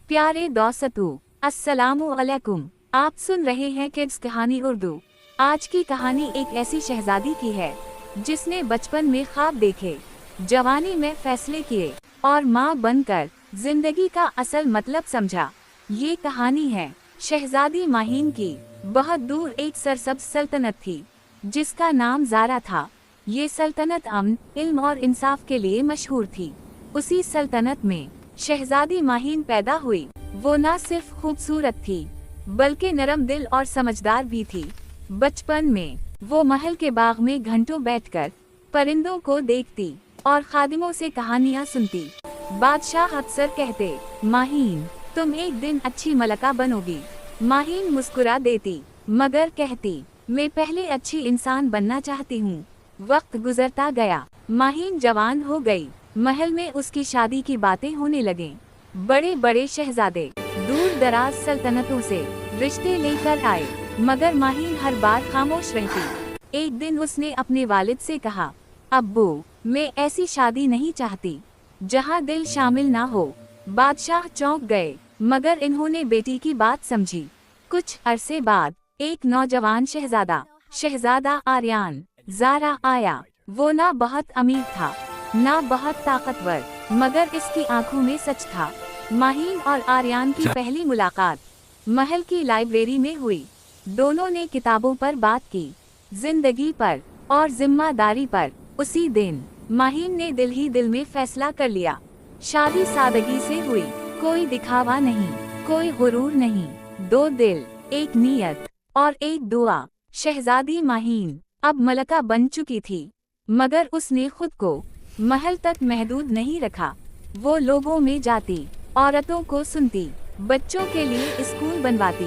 प्यारे दोस्तों, अस्सलामु अलैकुम। आप सुन रहे हैं किड्स कहानी उर्दू। आज की कहानी एक ऐसी शहजादी की है जिसने बचपन में ख्वाब देखे, जवानी में फैसले किए और माँ बनकर जिंदगी का असल मतलब समझा। ये कहानी है शहजादी माहीन की। बहुत दूर एक सरसब्ज सल्तनत थी जिसका नाम ज़ारा था। ये सल्तनत अमन, इल्म और इंसाफ के लिए मशहूर थी। उसी सल्तनत में शहजादी माहीन पैदा हुई। वो न सिर्फ खूबसूरत थी बल्कि नरम दिल और समझदार भी थी। बचपन में वो महल के बाग में घंटों बैठकर परिंदों को देखती और खादिमों से कहानियाँ सुनती। बादशाह अक्सर कहते, माहीन तुम एक दिन अच्छी मलका बनोगी। माहीन मुस्कुरा देती मगर कहती, मैं पहले अच्छी इंसान बनना चाहती हूँ। वक्त गुजरता गया, माहीन जवान हो गई। महल में उसकी शादी की बातें होने लगे। बड़े बड़े शहजादे दूर दराज सल्तनतों से रिश्ते लेकर आए मगर माहीन हर बार खामोश रहती। एक दिन उसने अपने वालिद से कहा, अब्बू मैं ऐसी शादी नहीं चाहती जहाँ दिल शामिल ना हो। बादशाह चौंक गए मगर इन्होंने बेटी की बात समझी। कुछ अरसे बाद एक नौजवान शहजादा आर्यन ज़ारा आया। वो ना बहुत अमीर था ना बहुत ताकतवर मगर इसकी आंखों में सच था। माहीन और आर्यन की पहली मुलाकात महल की लाइब्रेरी में हुई। दोनों ने किताबों पर बात की, जिंदगी पर और जिम्मेदारी पर। उसी दिन माहीन ने दिल ही दिल में फैसला कर लिया। शादी सादगी से हुई, कोई दिखावा नहीं, कोई गुरूर नहीं। दो दिल, एक नीयत और एक दुआ। शहजादी माहीन अब मलका बन चुकी थी मगर उसने खुद को महल तक महदूद नहीं रखा। वो लोगों में जाती, औरतों को सुनती, बच्चों के लिए स्कूल बनवाती।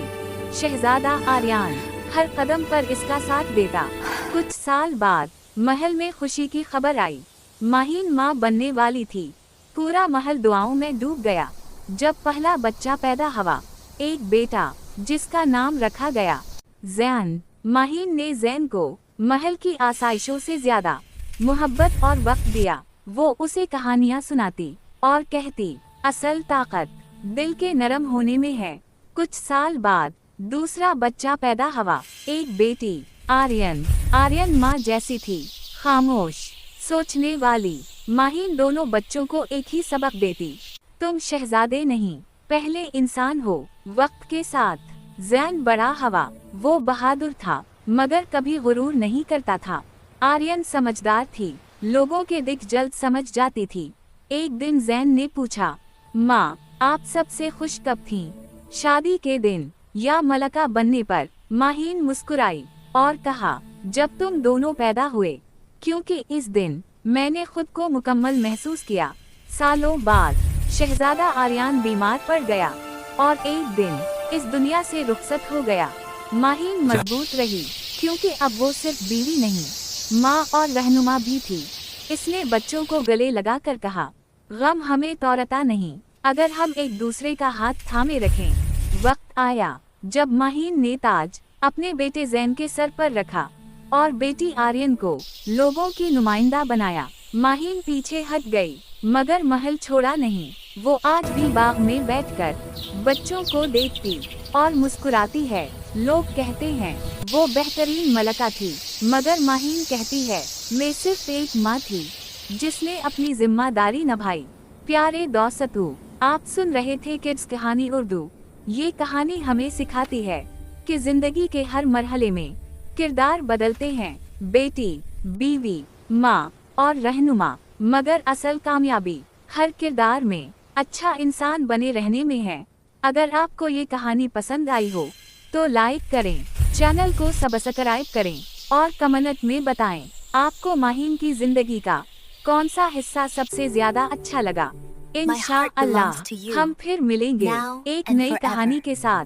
शहजादा आर्यन हर कदम पर इसका साथ देता। कुछ साल बाद महल में खुशी की खबर आई। माहीन माँ बनने वाली थी। पूरा महल दुआओं में डूब गया। जब पहला बच्चा पैदा हुआ, एक बेटा जिसका नाम रखा गया ज़ैन। माहीन ने ज़ैन को महल की आसाइशों से ज्यादा मोहब्बत और वक्त दिया। वो उसे कहानियाँ सुनाती और कहती, असल ताकत दिल के नरम होने में है। कुछ साल बाद दूसरा बच्चा पैदा हुआ, एक बेटी आर्यन माँ जैसी थी, खामोश, सोचने वाली। माहीन दोनों बच्चों को एक ही सबक देती, तुम शहजादे नहीं, पहले इंसान हो। वक्त के साथ ज़ैन बड़ा हुआ। वो बहादुर था मगर कभी गुरूर नहीं करता था। आर्यन समझदार थी, लोगों के दिख जल्द समझ जाती थी। एक दिन ज़ैन ने पूछा, माँ आप सबसे खुश कब थीं? शादी के दिन या मलका बनने पर? माहीन मुस्कुराई और कहा, जब तुम दोनों पैदा हुए, क्योंकि इस दिन मैंने खुद को मुकम्मल महसूस किया। सालों बाद शहजादा आर्यन बीमार पड़ गया और एक दिन इस दुनिया से रुखसत हो गया। माहीन मजबूत रही क्योंकि अब वो सिर्फ बीवी नहीं, माँ और रहनुमा भी थी। इसने बच्चों को गले लगाकर कहा, गम हमें तौरता नहीं अगर हम एक दूसरे का हाथ थामे रखें। वक्त आया जब माहीन ने ताज अपने बेटे ज़ैन के सर पर रखा और बेटी आर्यन को लोगों की नुमाइंदा बनाया। माहीन पीछे हट गई मगर महल छोड़ा नहीं। वो आज भी बाग में बैठकर बच्चों को देखती और मुस्कुराती है। लोग कहते हैं वो बेहतरीन मलका थी मगर माहीन कहती है, मैं सिर्फ एक माँ थी जिसने अपनी जिम्मेदारी निभाई। प्यारे दोस्तों, आप सुन रहे थे किड्स कहानी उर्दू। ये कहानी हमें सिखाती है कि जिंदगी के हर मरहले में किरदार बदलते हैं, बेटी, बीवी, माँ और रहनुमा, मगर असल कामयाबी हर किरदार में अच्छा इंसान बने रहने में है। अगर आपको ये कहानी पसंद आई हो तो लाइक करें, चैनल को सब्सक्राइब करें और कमेंट में बताएं आपको माहीन की जिंदगी का कौन सा हिस्सा सबसे ज्यादा अच्छा लगा। इंशाअल्लाह हम फिर मिलेंगे एक नई कहानी के साथ।